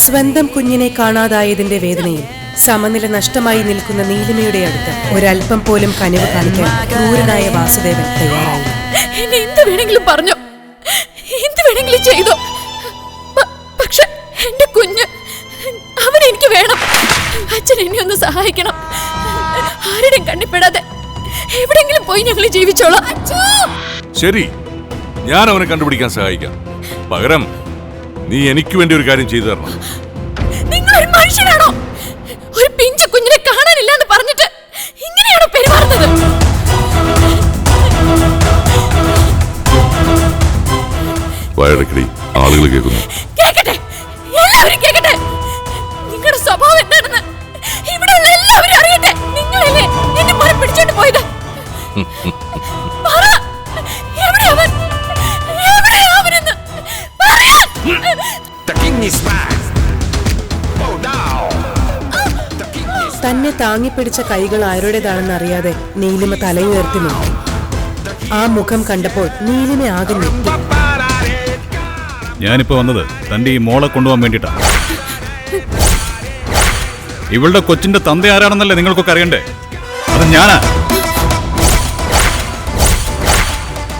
സ്വന്തം കുഞ്ഞിനെ കാണാതായതിന്റെ വേദനയിൽ സമനില നഷ്ടമായി നിൽക്കുന്ന നീലിമയുടെ അടുത്ത് ഒരൽപ്പം പോലും കനിവ് കാണിക്കാൻ ക്രൂരനായ വാസുദേവൻ തയ്യാറായി. എന്നെ എന്ത് വേണമെങ്കിലും പറഞ്ഞോ, എന്ത് വേണമെങ്കിലും ചെയ്തോ, പക്ഷെ എന്റെ കുഞ്ഞ് അവനെനിക്ക് വേണം. അച്ഛൻ എന്നെ ഒന്ന് സഹായിക്കണം. ആരുടെയും കണ്ണിപ്പെടാതെ എവിടെങ്കിലും പോയി ഞങ്ങൾ ജീവിച്ചോളാം. ശരി, ഞാൻ അവനെ കണ്ടുപിടിക്കാൻ സഹായിക്കാം. പകരം നീ എനിക്ക് വേണ്ടി ഒരു കാര്യം ചെയ്തു തരണം. നിങ്ങൾ ഒരു മനുഷ്യനാണോ? ഒരു പിഞ്ചു കുഞ്ഞിനെ കാണാനില്ല എന്ന് പറഞ്ഞിട്ട് ഇങ്ങനെയാണോ പെരുമാറുന്നത്? വയറക്കടി, ആളുകൾ കേൾക്കുന്നു. കേൾക്കട്ടെ, എല്ലാവരും കേൾക്കട്ടെ. നിങ്ങളുടെ സ്വഭാവം എന്താണെന്ന് ഇവിടെ എല്ലാവരും അറിയട്ടെ. നിങ്ങളല്ലേ എന്നെ മോനെ പിടിച്ചോണ്ട് പോയത്? പറ, എവിടെയാ അവൻ? എവിടെയാ അവനെന്ന് പറയാൻ. തന്നെ താങ്ങിപ്പിടിച്ച കൈകൾ ആരുടേതാണെന്ന് അറിയാതെ നീലിമ തലയുയർത്തി നോക്കി. ആ മുഖം കണ്ടപ്പോൾ നീലിമ ആകെ ഞെട്ടി. ഞാനിപ്പോ വന്നത് തന്റെ ഈ മോളെ കൊണ്ടുപോകാൻ വേണ്ടിട്ടാണ്. ഇവളുടെ കൊച്ചിന്റെ തന്ത ആരാണെന്നല്ലേ നിങ്ങൾക്കൊക്കെ അറിയണ്ടേ? അത് ഞാനാ.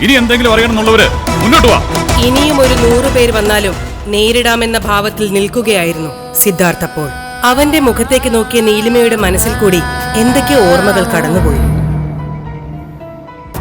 ഇനി എന്തെങ്കിലും അറിയണമെന്നുള്ളവര് മുന്നോട്ട് വാ. ഇനിയും ഒരു 100 പേര് വന്നാലും നേരിടാമെന്ന ഭാവത്തിൽ നിൽക്കുകയായിരുന്നു സിദ്ധാർത്ഥ്. അപ്പോൾ അവന്റെ മുഖത്തേക്ക് നോക്കിയ നീലിമയുടെ മനസ്സിൽ കൂടി എന്തൊക്കെയോ ഓർമ്മകൾ കടന്നുപോയി.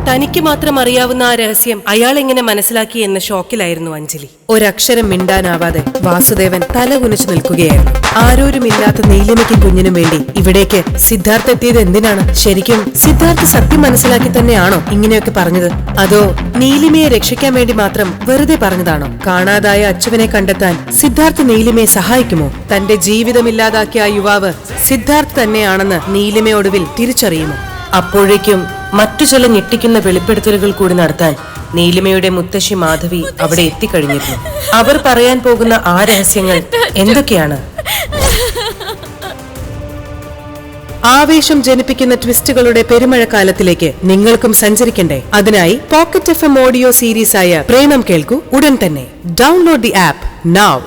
തനിക്ക് മാത്രം അറിയാവുന്ന ആ രഹസ്യം അയാൾ എങ്ങനെ മനസ്സിലാക്കി എന്ന ഷോക്കിലായിരുന്നു അഞ്ജലി. ഒരക്ഷരം മിണ്ടാനാവാതെ വാസുദേവൻ തല കുനിച്ചു നിൽക്കുകയായിരുന്നു. ആരോരുമില്ലാത്ത നീലിമയ്ക്കും കുഞ്ഞിനും വേണ്ടി ഇവിടേക്ക് സിദ്ധാർത്ഥ് എത്തിയത് എന്തിനാണ്? ശരിക്കും സിദ്ധാർത്ഥ് സത്യം മനസ്സിലാക്കി തന്നെയാണോ ഇങ്ങനെയൊക്കെ പറഞ്ഞത്? അതോ നീലിമയെ രക്ഷിക്കാൻ വേണ്ടി മാത്രം വെറുതെ പറഞ്ഞതാണോ? കാണാതായ അച്ചുവിനെ കണ്ടെത്താൻ സിദ്ധാർത്ഥ് നീലിമയെ സഹായിക്കുമോ? തന്റെ ജീവിതമില്ലാതാക്കിയ ആ യുവാവ് സിദ്ധാർത്ഥ് തന്നെയാണെന്ന് നീലിമ ഒടുവിൽ തിരിച്ചറിയുമോ? അപ്പോഴേക്കും മറ്റു ചില ഞെട്ടിക്കുന്ന വെളിപ്പെടുത്തലുകൾ കൂടി നടത്താൻ നീലിമയുടെ മുത്തശ്ശി മാധവി അവിടെ എത്തിക്കഴിഞ്ഞിരുന്നു. അവർ പറയാൻ പോകുന്ന ആ രഹസ്യങ്ങൾ എന്തൊക്കെയാണ്? ആവേശം ജനിപ്പിക്കുന്ന ട്വിസ്റ്റുകളുടെ പെരുമഴക്കാലത്തിലേക്ക് നിങ്ങൾക്കും സഞ്ചരിക്കണ്ടേ? അതിനായി പോക്കറ്റ് FM ഓഡിയോ സീരീസ് ആയ പ്രേമം കേൾക്കൂ ഉടൻ തന്നെ. Download the app now.